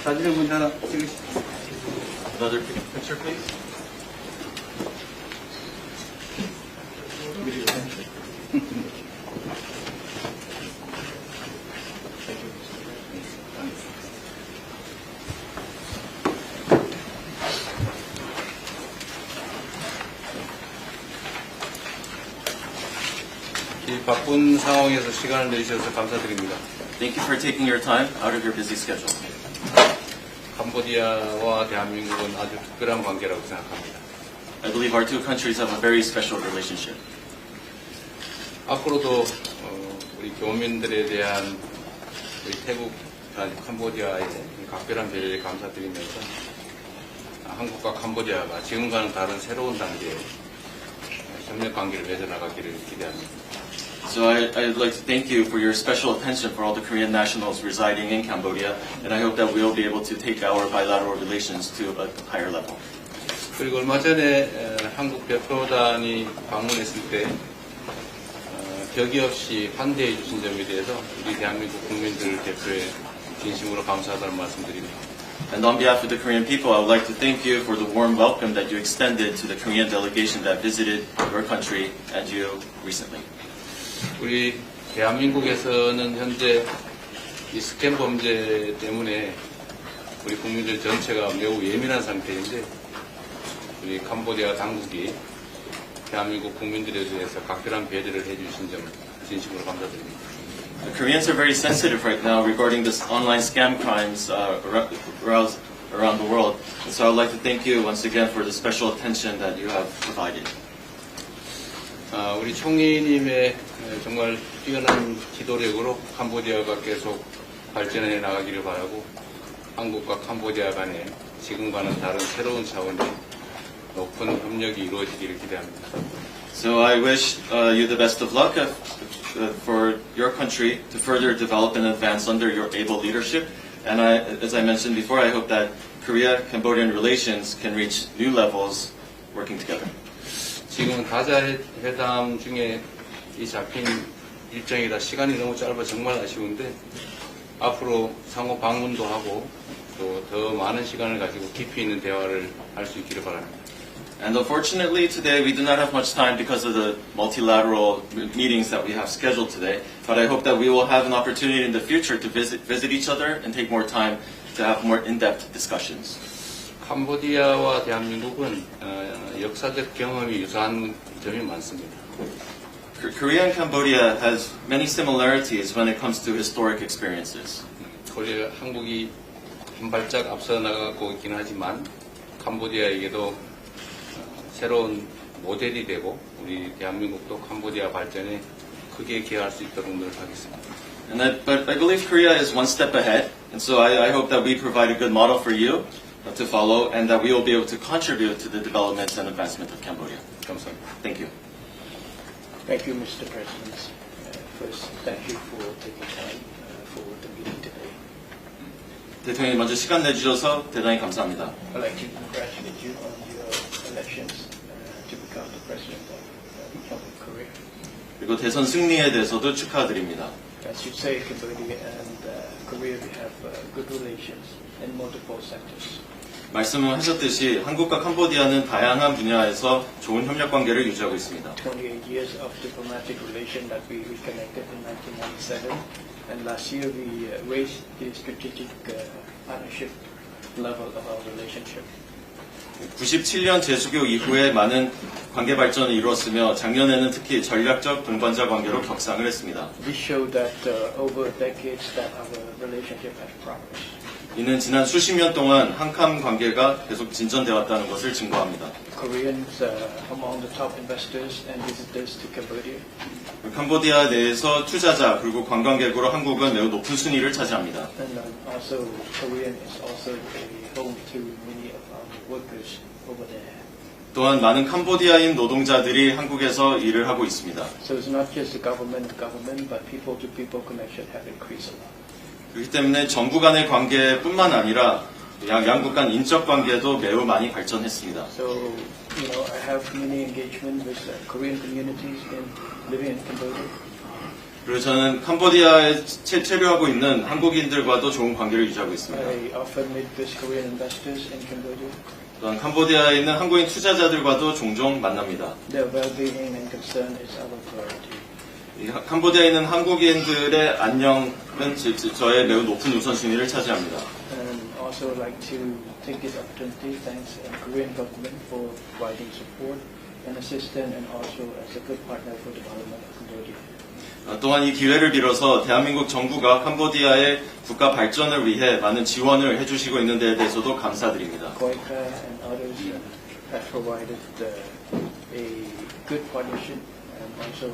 사진을 먼저 하나 찍으시죠. Another picture, please. 이 바쁜 상황에서 시간을 내주셔서 감사드립니다. Thank you for taking your time out of your busy schedule. 캄보디아와 대한민국은 아주 특별한 관계라고 생각합니다. I believe our two countries have a very special relationship. 앞으로도 우리 교민들에 대한 우리 태국, 캄보디아의 각별한 배려에 감사드리면서 한국과 캄보디아가 지금과는 다른 새로운 단계의 협력 관계를 맺어나가기를 기대합니다. So I'd like to thank you for your special attention for all the Korean nationals residing in Cambodia, and I hope that we'll be able to take our bilateral relations to a higher level. 그리고 얼마 전에 한국 대표단이 방문했을 때 격이 없이 환대해 주신 점에 대해서 우리 대한민국 국민들 대표에 진심으로 감사하다는 말씀드립니다. And on behalf of the Korean people, I would like to thank you for the warm welcome that you extended to the Korean delegation that visited your country and you recently. 우리 대한민국에서는 현재 이 스캔 범죄 때문에 우리 국민들 전체가 매우 예민한 상태인데 우리 캄보디아 당국이 대한민국 국민들에 대해서 각별한 배려를 해주신 점 진심으로 감사드립니다. The Koreans are very sensitive right now regarding this online scam crimes around the world. And so I'd like to thank you once again for the special attention that you have provided. 우리 총리님의 정말 뛰어난 지도력으로 캄보디아가 계속 발전해 나가기를 바라고 한국과 캄보디아 간에 지금과는 다른 새로운 차원의 높은 협력이 이루어지기를 기대합니다. So I wish you the best of luck for your country to further develop and advance under your able leadership. And as I mentioned before, I hope that Korea-Cambodian relations can reach new levels working together. 지금 가자 회담 중에 이 잡힌 일정이라 시간이 너무 짧아 정말 아쉬운데 앞으로 상호 방문도 하고 또 더 많은 시간을 가지고 깊이 있는 대화를 할 수 있기를 바랍니다. And unfortunately today we do not have much time because of the multilateral meetings that we have scheduled today. But I hope that we will have an opportunity in the future to visit each other and take more time to have more in-depth discussions. 캄보디아와 대한민국은 역사적 경험이 유사한 점이 많습니다. Korea and Cambodia has many similarities when it comes to historic experiences. 원래 한국이 한 발짝 앞서 나가고 있긴 하지만 캄보디아에게도 새로운 모델이 되고 우리 대한민국도 캄보디아 발전에 크게 기여할 수 있도록 노력하겠습니다. But I believe Korea is one step ahead, and so I hope that we provide a good model for you to follow, and that we will be able to contribute to the development and advancement of Cambodia. 감사합니다. Thank you. Thank you, Mr. President. First, thank you for taking time for the meeting today. 대통령님 먼저 시간 내주셔서 대단히 감사합니다. I'd like to congratulate you on your elections to become the president of Korea. 그리고 대선 승리에 대해서도 축하드립니다. As you say, Cambodia and Korea, we have good relations in multiple sectors. 말씀하셨듯이 한국과 캄보디아는 다양한 분야에서 좋은 협력 관계를 유지하고 있습니다. 28 years of diplomatic relation that we reconnected in 1997, and last year we raised the strategic partnership level of our relationship. 97년 재수교 이후에 많은 관계 발전을 이루었으며 작년에는 특히 전략적 동반자 관계로 격상을 했습니다. This showed that over decades that our relationship has progressed. 이는 지난 수십 년 동안 한캄 관계가 계속 진전되어 왔다는 것을 증거합니다. Koreans among the top investors and visitors to Cambodia. 캄보디아 내에서 투자자 그리고 관광객으로 한국은 매우 높은 순위를 차지합니다. And also Korean is also a home to many of our workers over there. 또한 많은 캄보디아인 노동자들이 한국에서 일을 하고 있습니다. So it's not just the government, but people-to-people connection have increased a lot. 그렇기 때문에 정부 간의 관계뿐만 아니라 양국 간 인적 관계도 매우 많이 발전했습니다. So, I have many engagement with Korean communities living in Cambodia. 그리고 저는 캄보디아에 체류하고 있는 한국인들과도 좋은 관계를 유지하고 있습니다. I often meet with Korean investors in Cambodia. 또한 캄보디아에 있는 한국인 투자자들과도 종종 만납니다. Their well-being and concern is our priority. 이 캄보디아에 있는 한국인들의 안녕은 저의 매우 높은 우선순위를 차지합니다. And also like to take this opportunity, thanks Korean government for providing support and assistance, and also as a good partner for development of Cambodia. 또한 이 기회를 빌어서 대한민국 정부가 캄보디아의 국가 발전을 위해 많은 지원을 해주시고 있는 데에 대해서도 감사드립니다. COICA and others have provided a good partnership and also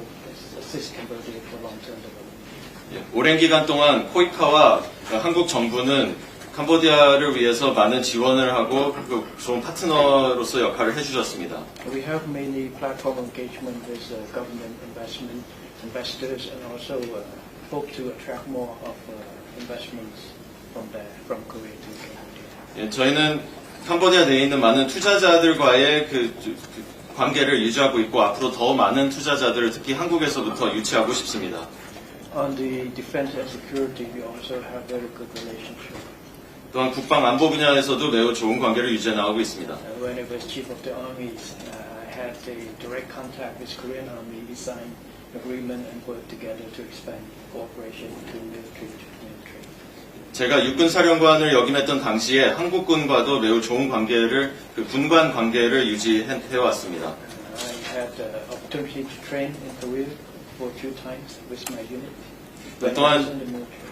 assist Cambodia for long-term development. 오랜 기간 동안 코이카와 한국 정부는 캄보디아를 위해서 많은 지원을 하고 좋은 파트너로서 역할을 해주셨습니다. We have mainly platform engagement with government investors, and also hope to attract more of investments from Korea to Cambodia. 저희는 캄보디아 내에 있는 많은 투자자들과의 그 관계를 유지하고 있고 앞으로 더 많은 투자자들을 특히 한국에서부터 유치하고 싶습니다. On the defense and security, we also have very good relationship. 또한 국방 안보 분야에서도 매우 좋은 관계를 유지해 나가고 있습니다. When I was chief of the army, I had a direct contact with Korean army. We signed agreement and worked together to expand cooperation between military to military. 제가 육군 사령관을 역임했던 당시에 한국군과도 매우 좋은 관계를 군관 관계를 유지해 왔습니다. I had the opportunity to train in Korea for 2 times with my unit. When I 또한 was in the military.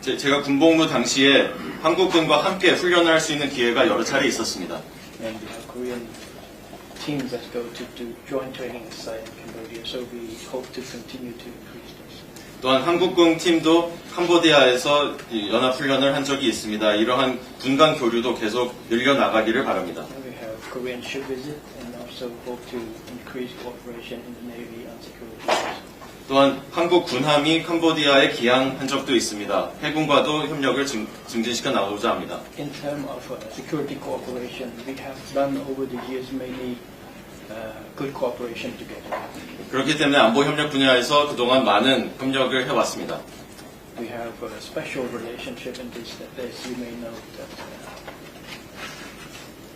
제가 군복무 당시에 한국군과 함께 훈련을 할 수 있는 기회가 여러 차례 있었습니다. And we have Korean teams that go to do joint training site in Cambodia, so we hope to continue to increase this. 또한 한국군 팀도 캄보디아에서 연합 훈련을 한 적이 있습니다. 이러한 군간 교류도 계속 늘려나가기를 바랍니다. And we have Korean ship visit and also hope to increase cooperation in the Navy on security issues. 또한 한국 군함이 캄보디아에 기항한 적도 있습니다. 해군과도 협력을 증진시켜 나가고자 합니다. In terms of security cooperation, we have done over the years mainly good cooperation together. 그렇기 때문에 안보 협력 분야에서 그동안 많은 협력을 해왔습니다. We have a special relationship in this, as you may know,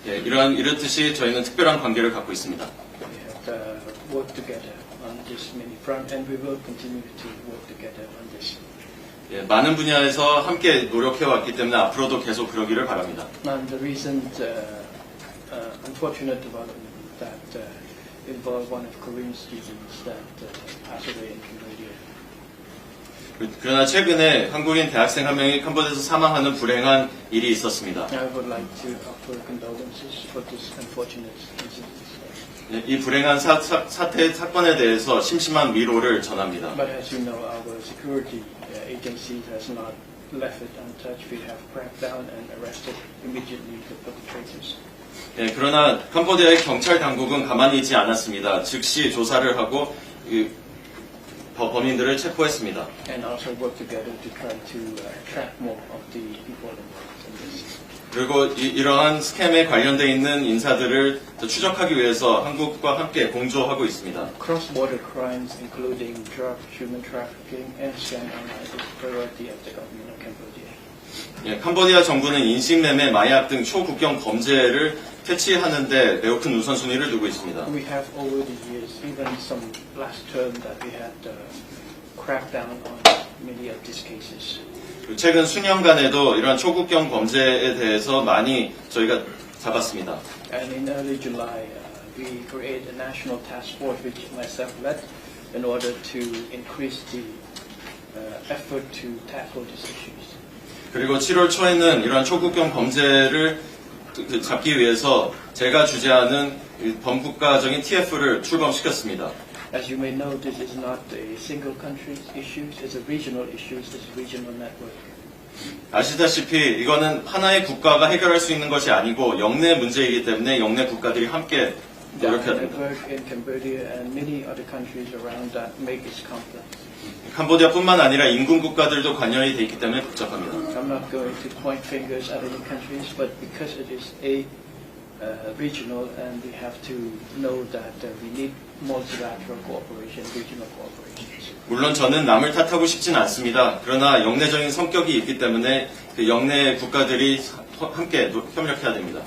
that 이렇듯이 저희는 특별한 관계를 갖고 있습니다. we have worked together on this many front, and we will continue to work together on this. 많은 분야에서 함께 노력해왔기 때문에 앞으로도 계속 그러기를 바랍니다. And the recent unfortunate development that involved one of Korean students that passed away in Cambodia. 그러나 최근에 한국인 대학생 한 명이 캄보디아에서 사망하는 불행한 일이 있었습니다. I would like to offer condolences for this unfortunate incident. 이 불행한 사건에 대해서 심심한 위로를 전합니다. But as you know, our security agency has not left it untouched. We have cracked down and arrested immediately the perpetrators. 그러나 캄보디아의 경찰 당국은 가만히 있지 않았습니다. 즉시 조사를 하고 범인들을 체포했습니다. And also work together to try to track more of the people involved in this. 그리고 이러한 스캠에 관련되어 있는 인사들을 추적하기 위해서 한국과 함께 공조하고 있습니다. Cross-border crimes, including drug, human trafficking, and scam online, is a priority of the government of Cambodia. 캄보디아 정부는 인식매매, 마약 등 초국경 범죄를 퇴치하는데 매우 큰 우선순위를 두고 있습니다. We have over the years, even some last term, that we had cracked down on many of these cases. 최근 수년간에도 이러한 초국경 범죄에 대해서 많이 저희가 잡았습니다. And in early July, we created a national task force, which myself led, in order to increase the effort to tackle these issues. 그리고 7월 초에는 이러한 초국경 범죄를 잡기 위해서 제가 주재하는 범국가적인 TF를 출범시켰습니다. As you may know, this is not a single country's issue, it's a regional issue, it's a regional network. 아시다시피 이거는 하나의 국가가 해결할 수 있는 것이 아니고 영내 문제이기 때문에 영내 국가들이 함께 The 노력해야 됩니다. network in Cambodia and many other countries around that make it complex. 캄보디아뿐만 아니라 인근 국가들도 관여이 돼 있기 때문에 복잡합니다. I'm not going to point fingers at any countries, but because it is a regional, and we have to know that we need multilateral cooperation, regional cooperations. 물론 저는 남을 탓하고 싶진 않습니다. 그러나 영내적인 성격이 있기 때문에 그 영내 국가들이 함께 협력해야 됩니다.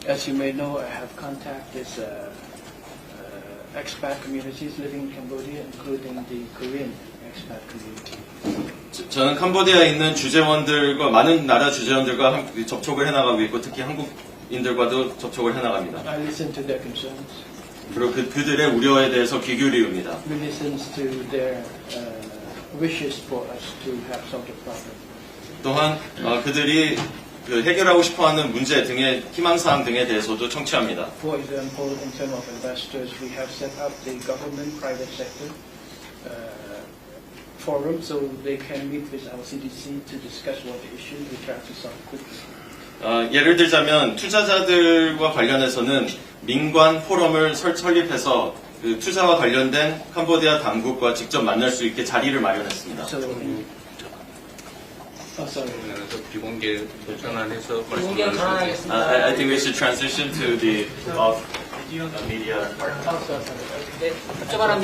As you may know, I have contacted expat communities living in Cambodia, including the Korean expat community. 저는 캄보디아에 있는 주재원들과 많은 나라 주재원들과 접촉을 해나가고 있고 특히 한국인들과도 접촉을 해나갑니다. I listen to their concerns. 그리고 그들의 우려에 대해서 귀 기울입니다. We listen to their wishes for us to have solved the problem. 또한 그들이 그 해결하고 싶어하는 문제 등의 희망사항 등에 대해서도 청취합니다. For example, in terms of investors, we have set up the government private sector forum so they can meet with our CDC to discuss what the issue we try to solve quickly. 예를 들자면 투자자들과 관련해서는 민관 포럼을 설립해서 그 투자와 관련된 캄보디아 당국과 직접 만날 수 있게 자리를 마련했습니다. So, sorry. 그래서 비공개 전환해서 비공개 말씀을 전환하겠습니다. I think we should transition to the media part. Oh, sorry. 네, 답변 바랍니다.